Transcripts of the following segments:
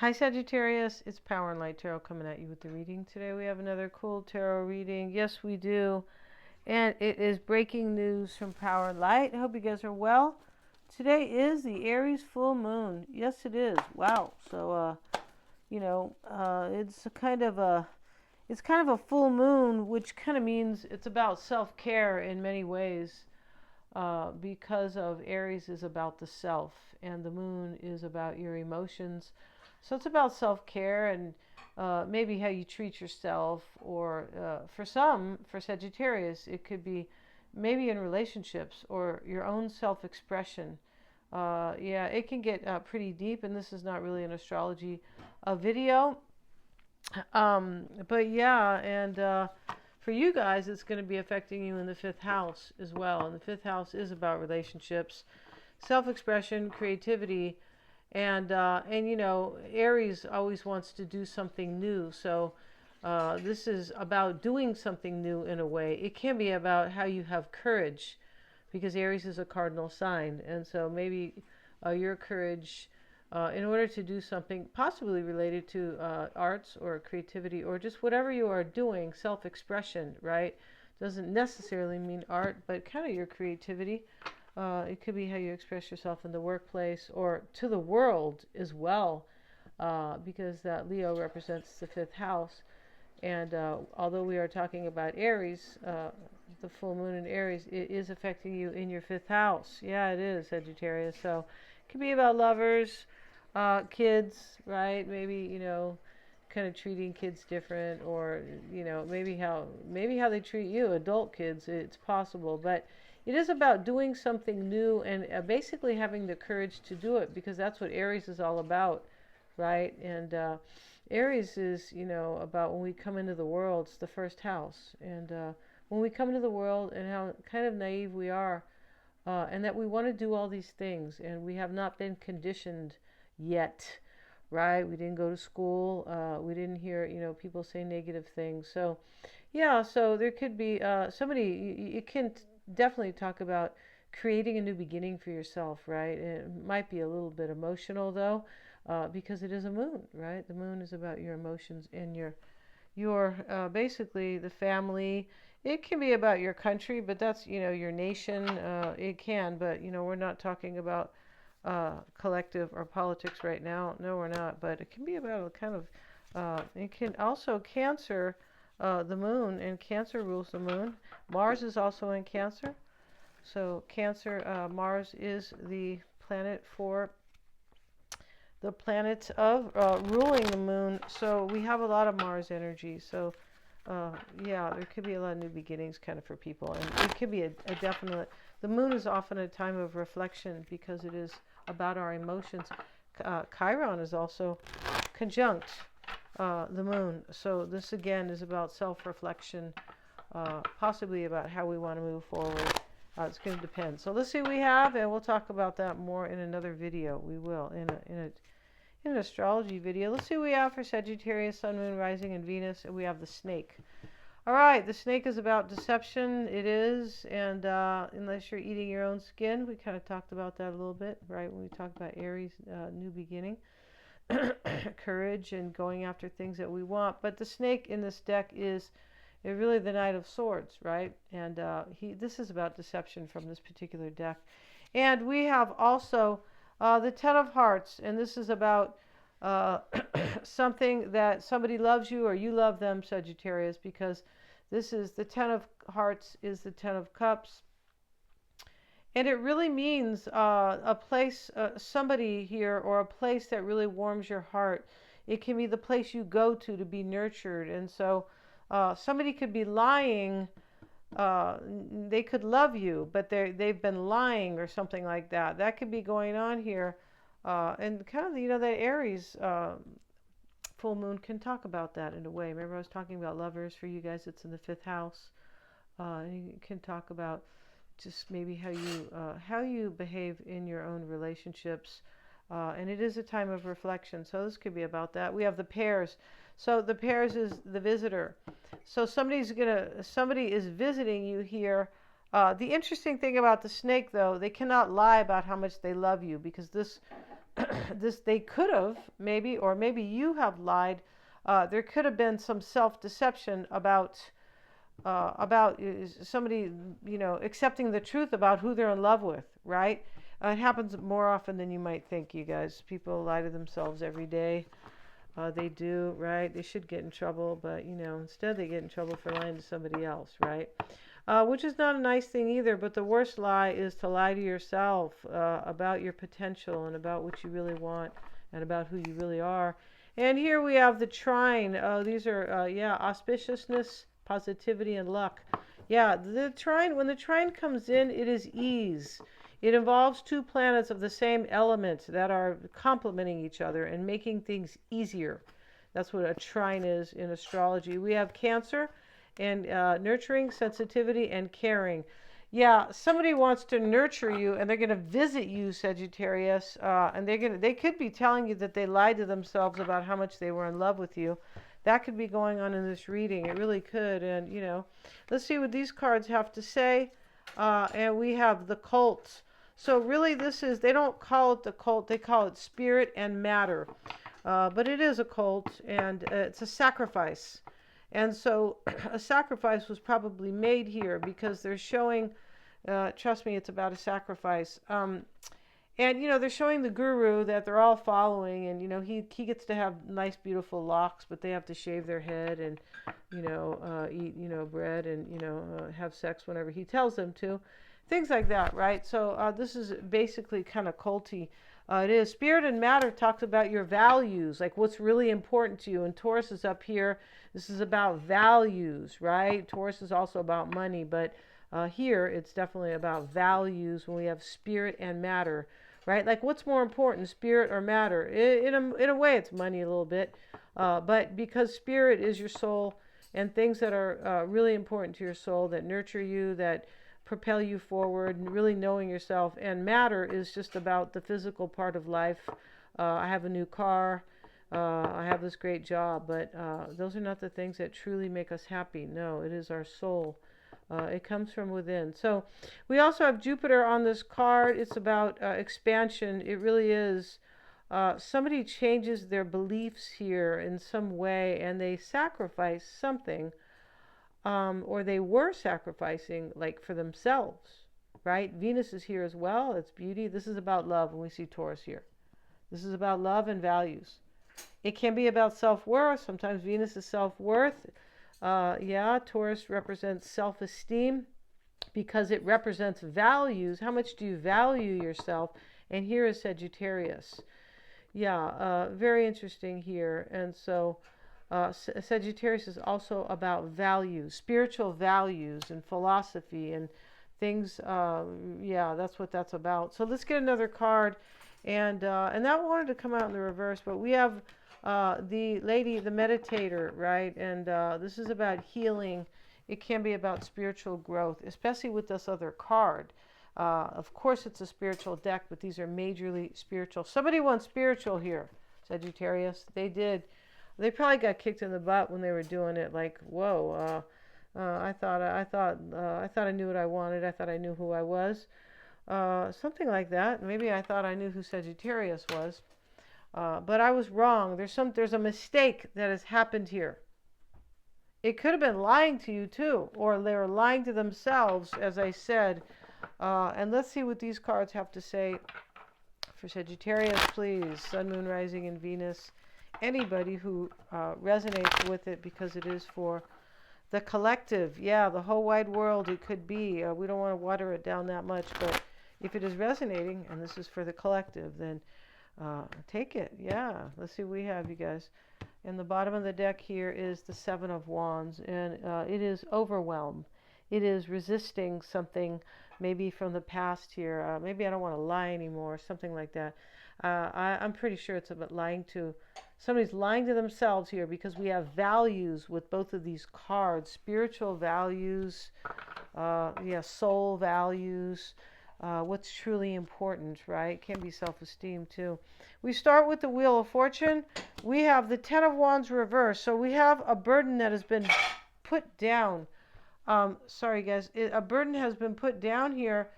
Hi Sagittarius, it's Power and Light Tarot coming at you with the reading. Today we have another cool tarot reading. Yes, we do. And it is breaking news from Power and Light. I hope you guys are well. Today is the Aries full moon. Yes, it is. Wow. So, it's kind of a full moon, which kind of means it's about self-care in many ways. Because of Aries is about the self and the moon is about your emotions. So it's about self-care and maybe how you treat yourself, or for some, for Sagittarius, it could be maybe in relationships or your own self-expression. Yeah, it can get pretty deep, and this is not really an astrology video. But yeah, and for you guys, it's going to be affecting you in the fifth house as well. And the fifth house is about relationships, self-expression, creativity, and Aries always wants to do something new. So this is about doing something new in a way. It can be about how you have courage, because Aries is a cardinal sign, and so maybe your courage in order to do something possibly related to arts or creativity or just whatever you are doing, self-expression, right? Doesn't necessarily mean art, but kind of your creativity. It could be how you express yourself in the workplace or to the world as well, because that Leo represents the fifth house. And although we are talking about Aries, the full moon in Aries, it is affecting you in your fifth house. Yeah, it is, Sagittarius. So it could be about lovers, kids, right? Maybe, kind of treating kids different, or, maybe how they treat you, adult kids. It's possible, but it is about doing something new and basically having the courage to do it, because that's what Aries is all about, right? And Aries is, about when we come into the world. It's the first house. And when we come into the world and how kind of naive we are, and that we want to do all these things, and we have not been conditioned yet, right? We didn't go to school. We didn't hear, people say negative things. So, yeah, so there could be somebody, you can definitely talk about creating a new beginning for yourself, right? It might be a little bit emotional, though, because it is a moon, right? The moon is about your emotions and your basically the family. It can be about your country, but that's, your nation. It can, but, we're not talking about collective or politics right now. No, we're not. But it can be about a kind of, it can also Cancer, the moon, and Cancer rules the moon. Mars is also in Cancer. So Cancer, Mars is the planet of ruling the moon. So we have a lot of Mars energy. So yeah, there could be a lot of new beginnings kind of for people. And it could be a definite, the moon is often a time of reflection because it is about our emotions. Chiron is also conjunct the moon. So this again is about self-reflection, possibly about how we want to move forward. It's going to depend. So let's see what we have, and we'll talk about that more in another video. We will in an astrology video. Let's see what we have for Sagittarius, Sun, Moon, Rising, and Venus. And we have the snake. All right, the snake is about deception. It is, and unless you're eating your own skin, we kind of talked about that a little bit, right? When we talked about Aries, new beginning, courage, and going after things that we want. But the snake in this deck is really the Knight of Swords, right? And this is about deception from this particular deck. And we have also the Ten of Hearts, and this is about something that somebody loves you or you love them, Sagittarius, because this is the Ten of Hearts is the Ten of Cups. And it really means a place, somebody here, or a place that really warms your heart. It can be the place you go to be nurtured. And so somebody could be lying. They could love you, but they've been lying or something like that. That could be going on here. And kind of, that Aries full moon can talk about that in a way. Remember I was talking about lovers. For you guys, it's in the fifth house. You can talk about just maybe how you behave in your own relationships. And it is a time of reflection. So this could be about that. We have the pairs. So the pairs is the visitor. So somebody is visiting you here. The interesting thing about the snake, though, they cannot lie about how much they love you, because they could have maybe, or maybe you have lied. There could have been some self-deception about somebody, accepting the truth about who they're in love with, right? It happens more often than you might think, you guys. People lie to themselves every day. They do, right? They should get in trouble, but, instead they get in trouble for lying to somebody else, right? Which is not a nice thing either, but the worst lie is to lie to yourself about your potential and about what you really want and about who you really are. And here we have the trine. These are, auspiciousness, positivity, and luck. Yeah, the trine, when the trine comes in, it is ease. It involves two planets of the same element that are complementing each other and making things easier. That's what a trine is in astrology. We have Cancer and nurturing, sensitivity, and caring. Yeah, somebody wants to nurture you, and they're going to visit you, Sagittarius, and they could be telling you that they lied to themselves about how much they were in love with you. That could be going on in this reading. It really could. And, let's see what these cards have to say. And we have the cult. So really they don't call it the cult, they call it spirit and matter. But it is a cult, and it's a sacrifice. And so a sacrifice was probably made here because they're showing, trust me, it's about a sacrifice. And, they're showing the guru that they're all following, and, he gets to have nice, beautiful locks, but they have to shave their head and, eat, bread and, have sex whenever he tells them to. Things like that, right? So this is basically kind of culty. It is. Spirit and matter talks about your values, like what's really important to you. And Taurus is up here. This is about values, right? Taurus is also about money, but here it's definitely about values when we have spirit and matter, right? Like what's more important, spirit or matter? In a way, it's money a little bit, but because spirit is your soul and things that are really important to your soul, that nurture you, that propel you forward, and really knowing yourself. And matter is just about the physical part of life. I have a new car. I have this great job, but those are not the things that truly make us happy. No, it is our soul. It comes from within. So we also have Jupiter on this card. It's about expansion. It really is. Somebody changes their beliefs here in some way, and they sacrifice something. Or they were sacrificing, like, for themselves, right? Venus is here as well. It's beauty. This is about love when we see Taurus here. This is about love and values. It can be about self-worth. Sometimes Venus is self-worth. Taurus represents self-esteem because it represents values. How much do you value yourself? And here is Sagittarius. Very interesting here. And so Sagittarius is also about values, spiritual values and philosophy and things. That's what that's about. So let's get another card. And that wanted to come out in the reverse, but we have the lady, the meditator, right? And this is about healing. It can be about spiritual growth, especially with this other card. Of course, it's a spiritual deck, but these are majorly spiritual. Somebody wants spiritual here, Sagittarius. They did. They probably got kicked in the butt when they were doing it. Like, whoa! I thought I knew what I wanted. I thought I knew who I was. Something like that. Maybe I thought I knew who Sagittarius was, but I was wrong. There's a mistake that has happened here. It could have been lying to you too, or they were lying to themselves, as I said. And let's see what these cards have to say for Sagittarius, please. Sun, Moon, Rising, and Venus. Anybody who resonates with it, because it is for the collective. Yeah, the whole wide world it could be. We don't want to water it down that much, but if it is resonating, and this is for the collective, then take it. Yeah, let's see what we have, you guys. In the bottom of the deck here is the Seven of Wands, and it is overwhelmed. It is resisting something maybe from the past here. Maybe I don't want to lie anymore, something like that. I'm pretty sure it's about lying to... Somebody's lying to themselves here, because we have values with both of these cards. Spiritual values, soul values, what's truly important, right? Can be self-esteem too. We start with the Wheel of Fortune. We have the Ten of Wands reversed. So we have a burden that has been put down. Sorry guys, a burden has been put down here,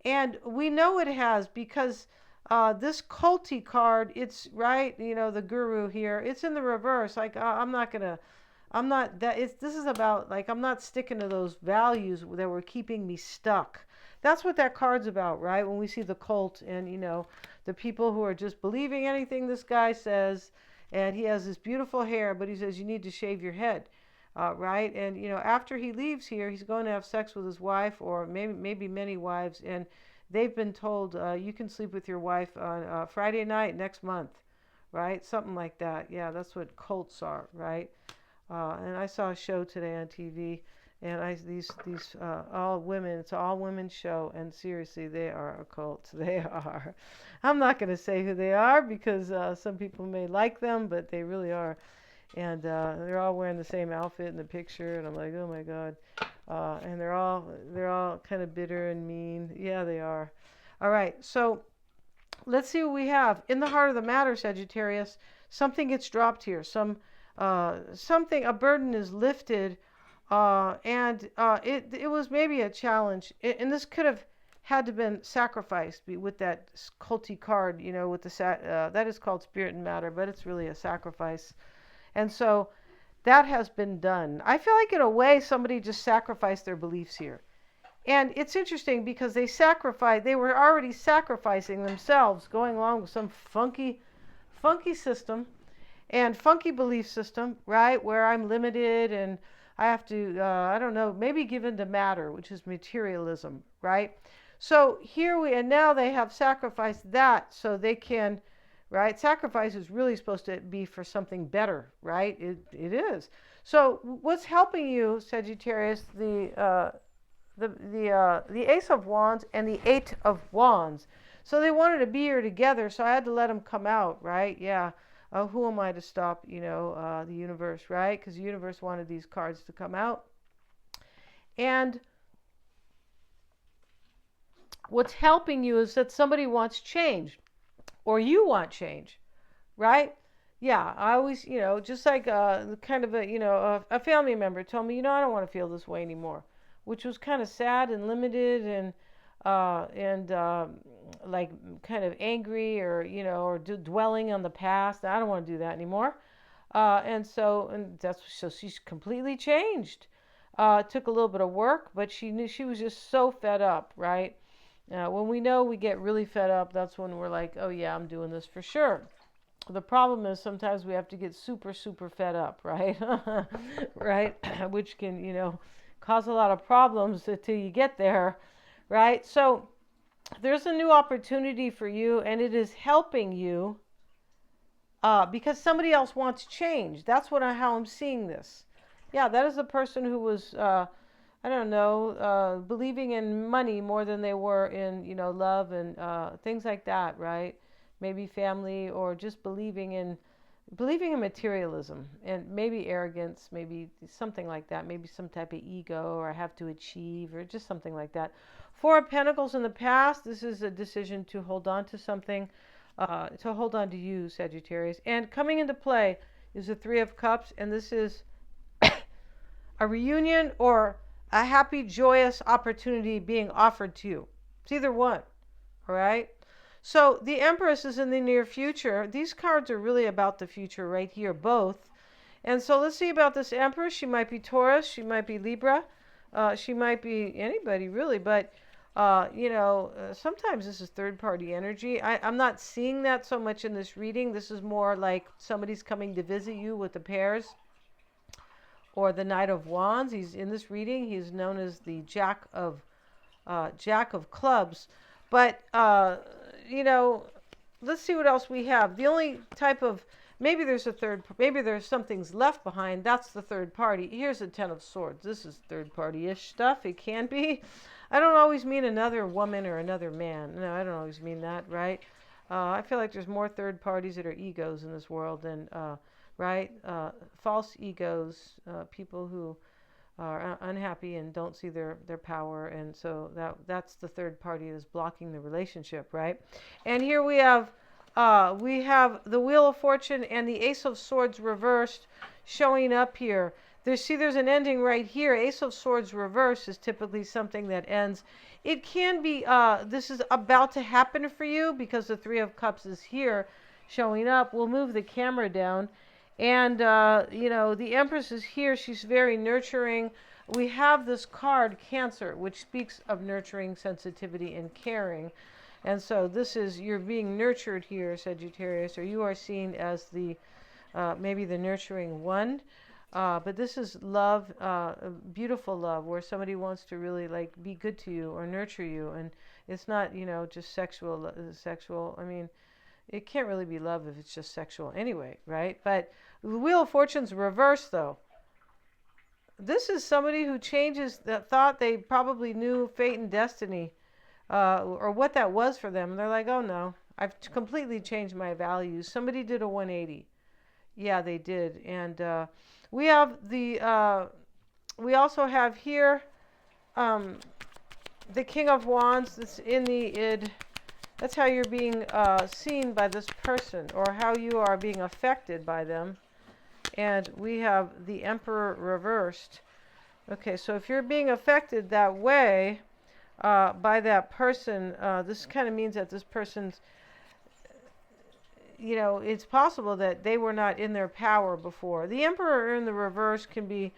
and we know it has, because this culty card, it's right, the guru here, it's in the reverse. Like, I'm not that it's this is about, like, I'm not sticking to those values that were keeping me stuck. That's what that card's about, right? When we see the cult and, the people who are just believing anything this guy says, and he has this beautiful hair, but he says you need to shave your head, right? And, after he leaves here, he's going to have sex with his wife, or maybe many wives, and they've been told, you can sleep with your wife on Friday night next month, right? Something like that. Yeah, that's what cults are, right? And I saw a show today on TV, and these all women. It's an all women show, and seriously, they are a cult. They are. I'm not going to say who they are because some people may like them, but they really are. And they're all wearing the same outfit in the picture, and I'm like, oh my God. And they're all kind of bitter and mean. Yeah, they are. All right, so let's see what we have in the heart of the matter, Sagittarius. Something gets dropped here. A burden is lifted, and it was maybe a challenge, and this could have had to been sacrificed with that culty card, with the that is called spirit and matter, but it's really a sacrifice, and so that has been done. I feel like in a way somebody just sacrificed their beliefs here, and it's interesting because they were already sacrificing themselves, going along with some funky system and funky belief system, right? Where I'm limited and I have to, I don't know, maybe give in to matter, which is materialism, right? So and now they have sacrificed that so they can, right? Sacrifice is really supposed to be for something better, right? It is. So what's helping you, Sagittarius, the Ace of Wands and the Eight of Wands. So they wanted to be here together, so I had to let them come out, right? Yeah. Who am I to stop, the universe, right? Because the universe wanted these cards to come out. And what's helping you is that somebody wants change, or you want change, right? Yeah, I always, just like kind of a family member told me, I don't want to feel this way anymore, which was kind of sad and limited and like kind of angry or dwelling on the past. I don't want to do that anymore. And she's completely changed. It took a little bit of work, but she knew she was just so fed up, right? When we know we get really fed up, that's when we're like, oh yeah, I'm doing this for sure. The problem is sometimes we have to get super, super fed up, right? Right? Which can, cause a lot of problems until you get there, right? So there's a new opportunity for you, and it is helping you because somebody else wants change. That's how I'm seeing this. Yeah, that is a person who was, believing in money more than they were in, love and things like that, right? Maybe family, or just believing in materialism and maybe arrogance, maybe something like that, maybe some type of ego, or I have to achieve, or just something like that. Four of Pentacles in the past, this is a decision to hold on to something, to hold on to you, Sagittarius. And coming into play is the Three of Cups, and this is a reunion or a happy, joyous opportunity being offered to you. It's either one, all right? So the Empress is in the near future. These cards are really about the future right here, both. And so let's see about this Empress. She might be Taurus. She might be Libra. She might be anybody, really. But, sometimes this is third-party energy. I'm not seeing that so much in this reading. This is more like somebody's coming to visit you with the pairs. Or the Knight of Wands. He's in this reading. He's known as the Jack of Clubs. But, let's see what else we have. The only type of, maybe there's something's left behind. That's the third party. Here's the Ten of Swords. This is third party-ish stuff. It can be. I don't always mean another woman or another man. No, I don't always mean that, right? I feel like there's more third parties that are egos in this world than, right? False egos, people who are unhappy and don't see their power, and so that's the third party that's blocking the relationship, right? And here we have the Wheel of Fortune and the Ace of Swords reversed showing up here. There's an ending right here. Ace of Swords reverse is typically something that ends. It can be, this is about to happen for you because the Three of Cups is here showing up. We'll move the camera down. And, the Empress is here. She's very nurturing. We have this card, Cancer, which speaks of nurturing, sensitivity, and caring. And so this is, you're being nurtured here, Sagittarius, or you are seen as the, maybe the nurturing one. But this is love, beautiful love, where somebody wants to really like be good to you or nurture you, and it's not, just sexual. I mean, it can't really be love if it's just sexual anyway, right? But the Wheel of Fortune's reversed, though. This is somebody who changes that thought they probably knew fate and destiny, or what that was for them. And they're like, oh no, I've completely changed my values. Somebody did a 180. Yeah, they did, and we have the, we also have here the King of Wands. That's in the id. That's how you're being seen by this person, or how you are being affected by them. And we have the Emperor reversed. Okay, so if you're being affected that way by that person, this kind of means that this person's, it's possible that they were not in their power before. The Emperor in the reverse can be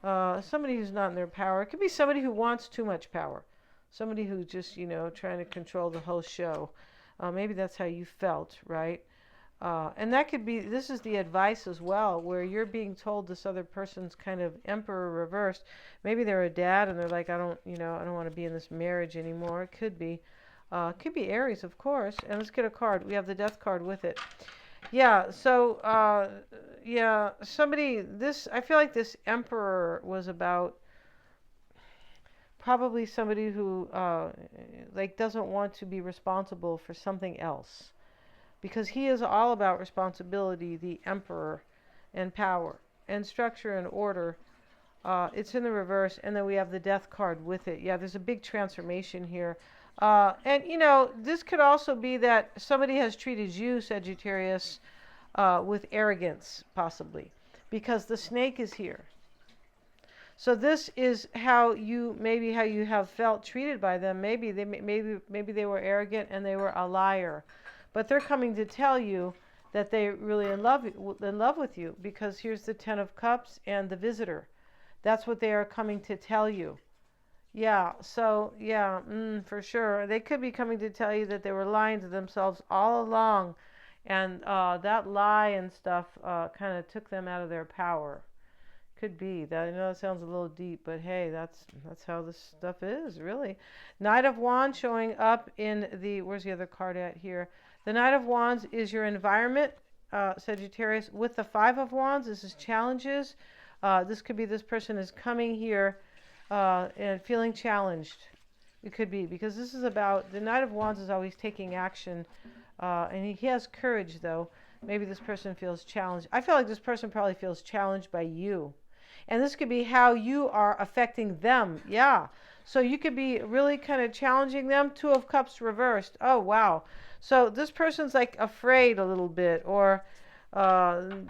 somebody who's not in their power. It could be somebody who wants too much power. Somebody who's just, trying to control the whole show. Maybe that's how you felt, right? And that could be, this is the advice as well, where you're being told this other person's kind of Emperor reversed. Maybe they're a dad and they're like, I don't want to be in this marriage anymore. It could be. Could be Aries, of course. And let's get a card. We have the Death card with it. Yeah, so, I feel like this Emperor was about probably somebody who, doesn't want to be responsible for something else. Because he is all about responsibility, the Emperor, and power, and structure and order. It's in the reverse, and then we have the Death card with it. Yeah, there's a big transformation here. And this could also be that somebody has treated you, Sagittarius, with arrogance, possibly, because the snake is here. So this is how you have felt treated by them. Maybe they were arrogant and they were a liar, but they're coming to tell you that they're really in love with you, because here's the Ten of Cups and the Visitor. That's what they are coming to tell you. Yeah, so, yeah, for sure. They could be coming to tell you that they were lying to themselves all along, and that lie and stuff kind of took them out of their power. Could be. That, I know it sounds a little deep, but hey, that's how this stuff is, really. Knight of Wands showing up in the, where's the other card at here? The Knight of Wands is your environment, Sagittarius. With the Five of Wands, this is challenges. This could be this person is coming here and feeling challenged. It could be, because this is about, the Knight of Wands is always taking action, and he has courage, though. Maybe this person feels challenged. I feel like this person probably feels challenged by you. And this could be how you are affecting them. Yeah. So you could be really kind of challenging them. Two of Cups reversed. Oh, wow. So this person's like afraid a little bit, or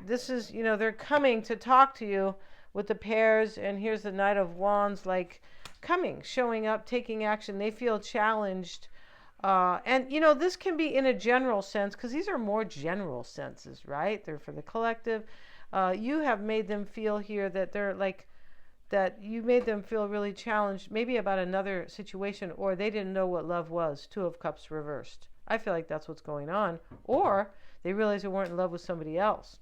this is, they're coming to talk to you with the pairs, and here's the Knight of Wands, like coming, showing up, taking action. They feel challenged. And, this can be in a general sense, because these are more general senses, right? They're for the collective. You have made them feel here that they're like, that you made them feel really challenged, maybe about another situation, or they didn't know what love was. Two of Cups reversed. I feel like that's what's going on. Or they realized they weren't in love with somebody else.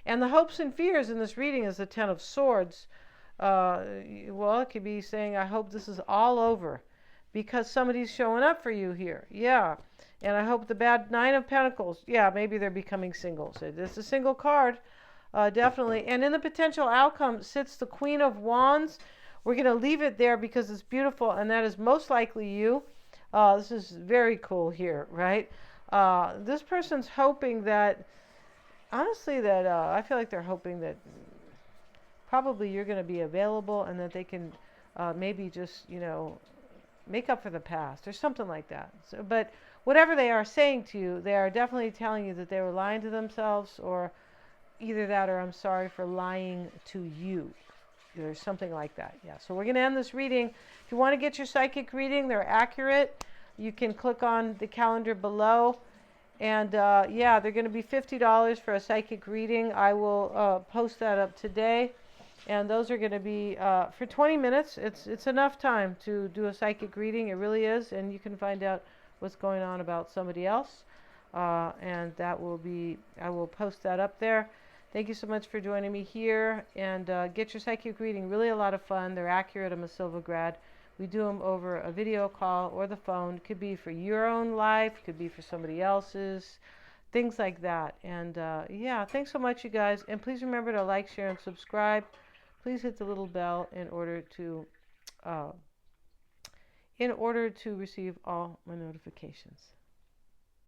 And the hopes and fears in this reading is the Ten of Swords. Well, it could be saying, I hope this is all over, because somebody's showing up for you here. Yeah. And I hope the bad Nine of Pentacles, yeah, maybe they're becoming single. So this is a single card. Definitely. And in the potential outcome sits the Queen of Wands. We're going to leave it there because it's beautiful, and that is most likely you. This is very cool here, right? This person's hoping that, honestly, that I feel like they're hoping that probably you're going to be available, and that they can maybe just, make up for the past or something like that. So, but whatever they are saying to you, they are definitely telling you that they were lying to themselves, or either that, or I'm sorry for lying to you. or something like that. Yeah, so we're going to end this reading. If you want to get your psychic reading, they're accurate. You can click on the calendar below. And yeah, they're going to be $50 for a psychic reading. I will post that up today. And those are going to be for 20 minutes. It's enough time to do a psychic reading. It really is. And you can find out what's going on about somebody else. And that will be, I will post that up there. Thank you so much for joining me here. And get your psychic reading. Really a lot of fun. They're accurate. I'm a Silva grad. We do them over a video call or the phone. It could be for your own life. It could be for somebody else's. Things like that. And yeah, thanks so much, you guys. And please remember to like, share, and subscribe. Please hit the little bell in order to receive all my notifications.